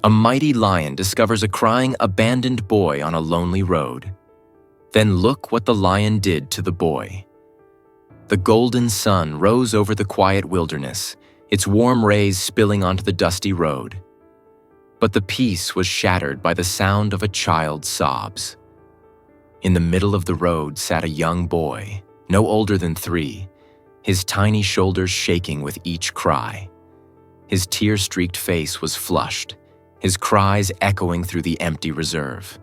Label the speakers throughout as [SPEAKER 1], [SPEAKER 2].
[SPEAKER 1] A mighty lion discovers a crying, abandoned boy on a lonely road. Then look what the lion did to the boy. The golden sun rose over the quiet wilderness, its warm rays spilling onto the dusty road. But the peace was shattered by the sound of a child's sobs. In the middle of the road sat a young boy, no older than 3, his tiny shoulders shaking with each cry. His tear-streaked face was flushed, his cries echoing through the empty reserve.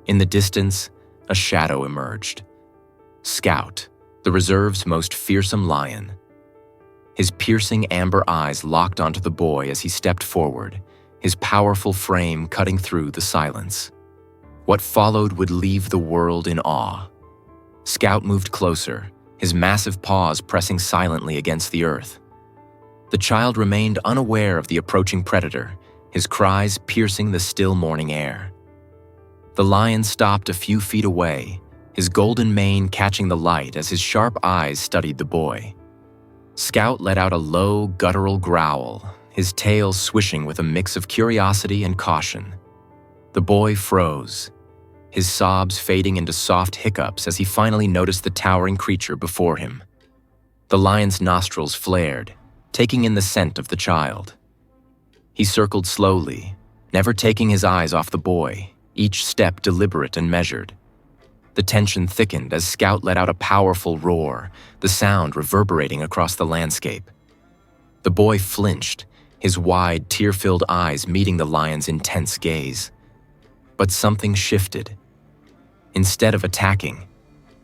[SPEAKER 1] In the distance, a shadow emerged. Scout, the reserve's most fearsome lion. His piercing amber eyes locked onto the boy as he stepped forward, his powerful frame cutting through the silence. What followed would leave the world in awe. Scout moved closer, his massive paws pressing silently against the earth. The child remained unaware of the approaching predator, his cries piercing the still morning air. The lion stopped a few feet away, his golden mane catching the light as his sharp eyes studied the boy. Scout let out a low, guttural growl, his tail swishing with a mix of curiosity and caution. The boy froze, his sobs fading into soft hiccups as he finally noticed the towering creature before him. The lion's nostrils flared, taking in the scent of the child. He circled slowly, never taking his eyes off the boy, each step deliberate and measured. The tension thickened as Scout let out a powerful roar, the sound reverberating across the landscape. The boy flinched, his wide, tear-filled eyes meeting the lion's intense gaze. But something shifted. Instead of attacking,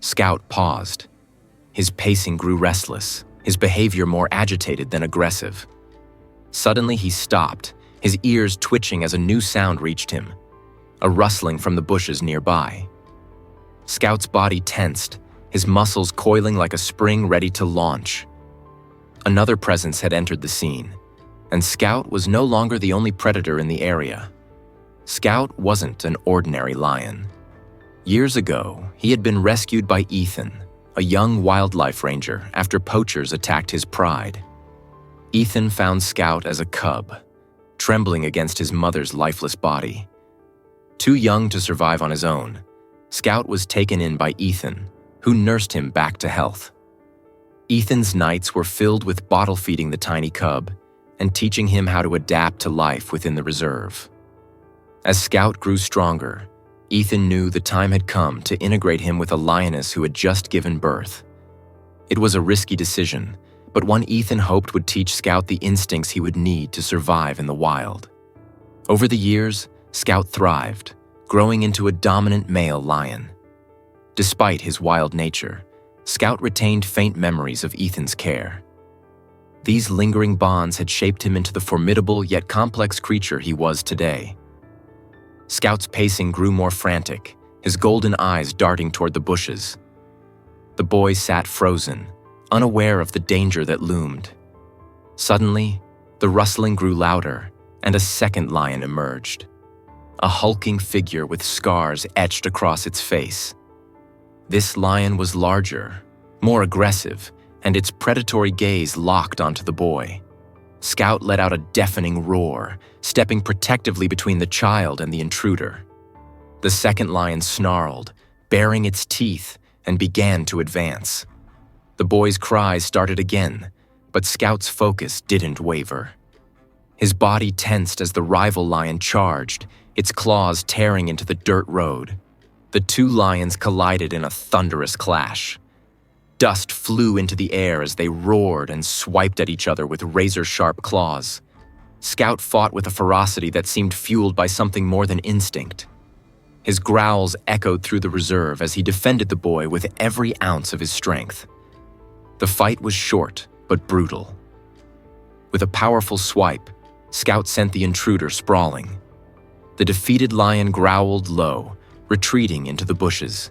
[SPEAKER 1] Scout paused. His pacing grew restless, his behavior more agitated than aggressive. Suddenly he stopped, his ears twitching as a new sound reached him, a rustling from the bushes nearby. Scout's body tensed, his muscles coiling like a spring ready to launch. Another presence had entered the scene, and Scout was no longer the only predator in the area. Scout wasn't an ordinary lion. Years ago, he had been rescued by Ethan, a young wildlife ranger, after poachers attacked his pride. Ethan found Scout as a cub, trembling against his mother's lifeless body. Too young to survive on his own, Scout was taken in by Ethan, who nursed him back to health. Ethan's nights were filled with bottle-feeding the tiny cub and teaching him how to adapt to life within the reserve. As Scout grew stronger, Ethan knew the time had come to integrate him with a lioness who had just given birth. It was a risky decision, but one Ethan hoped would teach Scout the instincts he would need to survive in the wild. Over the years, Scout thrived, growing into a dominant male lion. Despite his wild nature, Scout retained faint memories of Ethan's care. These lingering bonds had shaped him into the formidable yet complex creature he was today. Scout's pacing grew more frantic, his golden eyes darting toward the bushes. The boy sat frozen, unaware of the danger that loomed. Suddenly, the rustling grew louder, and a second lion emerged. A hulking figure with scars etched across its face. This lion was larger, more aggressive, and its predatory gaze locked onto the boy. Scout let out a deafening roar, stepping protectively between the child and the intruder. The second lion snarled, baring its teeth, and began to advance. The boy's cries started again, but Scout's focus didn't waver. His body tensed as the rival lion charged, its claws tearing into the dirt road. The two lions collided in a thunderous clash. Dust flew into the air as they roared and swiped at each other with razor-sharp claws. Scout fought with a ferocity that seemed fueled by something more than instinct. His growls echoed through the reserve as he defended the boy with every ounce of his strength. The fight was short, but brutal. With a powerful swipe, Scout sent the intruder sprawling. The defeated lion growled low, retreating into the bushes.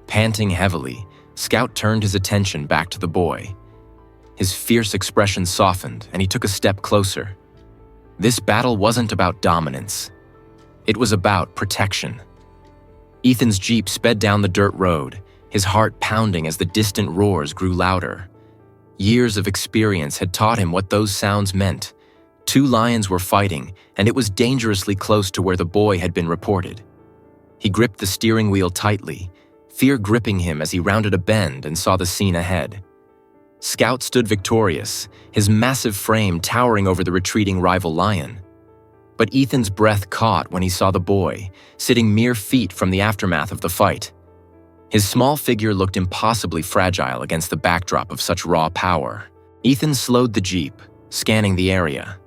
[SPEAKER 1] Panting heavily, Scout turned his attention back to the boy. His fierce expression softened, and he took a step closer. This battle wasn't about dominance. It was about protection. Ethan's jeep sped down the dirt road, his heart pounding as the distant roars grew louder. Years of experience had taught him what those sounds meant: Two lions were fighting, and it was dangerously close to where the boy had been reported. He gripped the steering wheel tightly, fear gripping him as he rounded a bend and saw the scene ahead. Scout stood victorious, his massive frame towering over the retreating rival lion. But Ethan's breath caught when he saw the boy, sitting mere feet from the aftermath of the fight. His small figure looked impossibly fragile against the backdrop of such raw power. Ethan slowed the Jeep, scanning the area.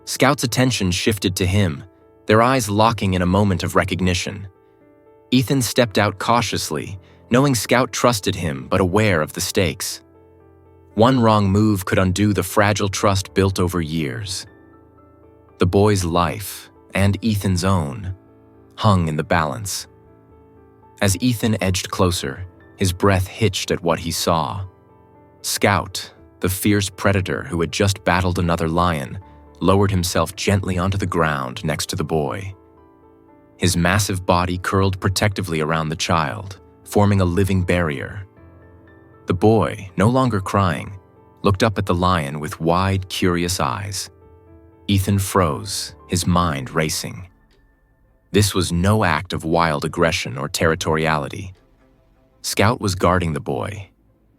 [SPEAKER 1] Scout's attention shifted to him, their eyes locking in a moment of recognition. Ethan stepped out cautiously, knowing Scout trusted him but aware of the stakes. One wrong move could undo the fragile trust built over years. The boy's life, and Ethan's own, hung in the balance. As Ethan edged closer, his breath hitched at what he saw. Scout, the fierce predator who had just battled another lion, lowered himself gently onto the ground next to the boy. His massive body curled protectively around the child, forming a living barrier. The boy, no longer crying, looked up at the lion with wide, curious eyes. Ethan froze, his mind racing. This was no act of wild aggression or territoriality. Scout was guarding the boy.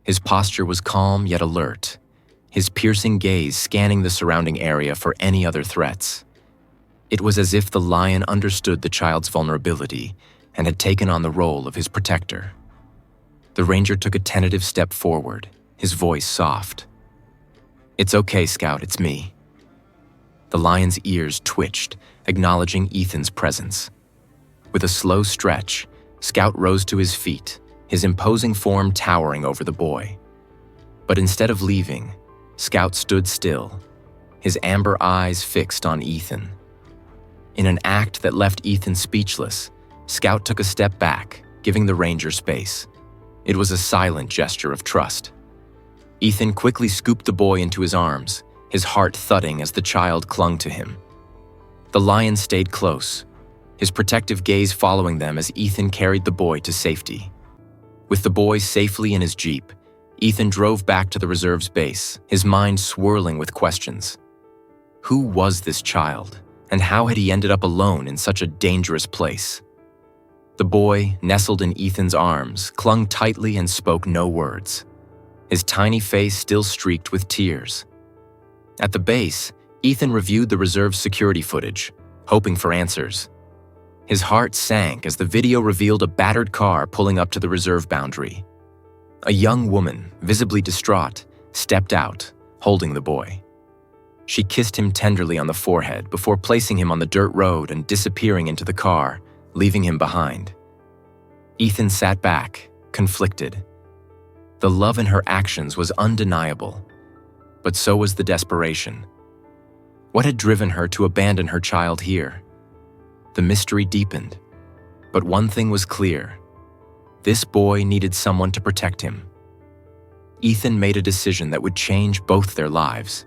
[SPEAKER 1] His posture was calm yet alert, his piercing gaze scanning the surrounding area for any other threats. It was as if the lion understood the child's vulnerability and had taken on the role of his protector. The ranger took a tentative step forward, his voice soft. "It's okay, Scout, it's me." The lion's ears twitched, acknowledging Ethan's presence. With a slow stretch, Scout rose to his feet, his imposing form towering over the boy. But instead of leaving, Scout stood still, his amber eyes fixed on Ethan. In an act that left Ethan speechless, Scout took a step back, giving the ranger space. It was a silent gesture of trust. Ethan quickly scooped the boy into his arms, his heart thudding as the child clung to him. The lion stayed close, his protective gaze following them as Ethan carried the boy to safety. With the boy safely in his Jeep, Ethan drove back to the reserve's base, his mind swirling with questions. Who was this child, and how had he ended up alone in such a dangerous place? The boy, nestled in Ethan's arms, clung tightly and spoke no words, his tiny face still streaked with tears. At the base, Ethan reviewed the reserve's security footage, hoping for answers. His heart sank as the video revealed a battered car pulling up to the reserve boundary. A young woman, visibly distraught, stepped out, holding the boy. She kissed him tenderly on the forehead before placing him on the dirt road and disappearing into the car, leaving him behind. Ethan sat back, conflicted. The love in her actions was undeniable, but so was the desperation. What had driven her to abandon her child here? The mystery deepened, but one thing was clear. This boy needed someone to protect him. Ethan made a decision that would change both their lives.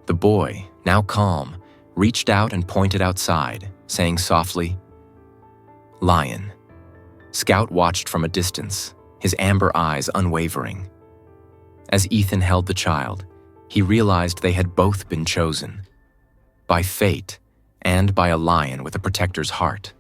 [SPEAKER 1] The boy, now calm, reached out and pointed outside, saying softly, "Lion." Scout watched from a distance, his amber eyes unwavering. As Ethan held the child, he realized they had both been chosen. By fate, and by a lion with a protector's heart.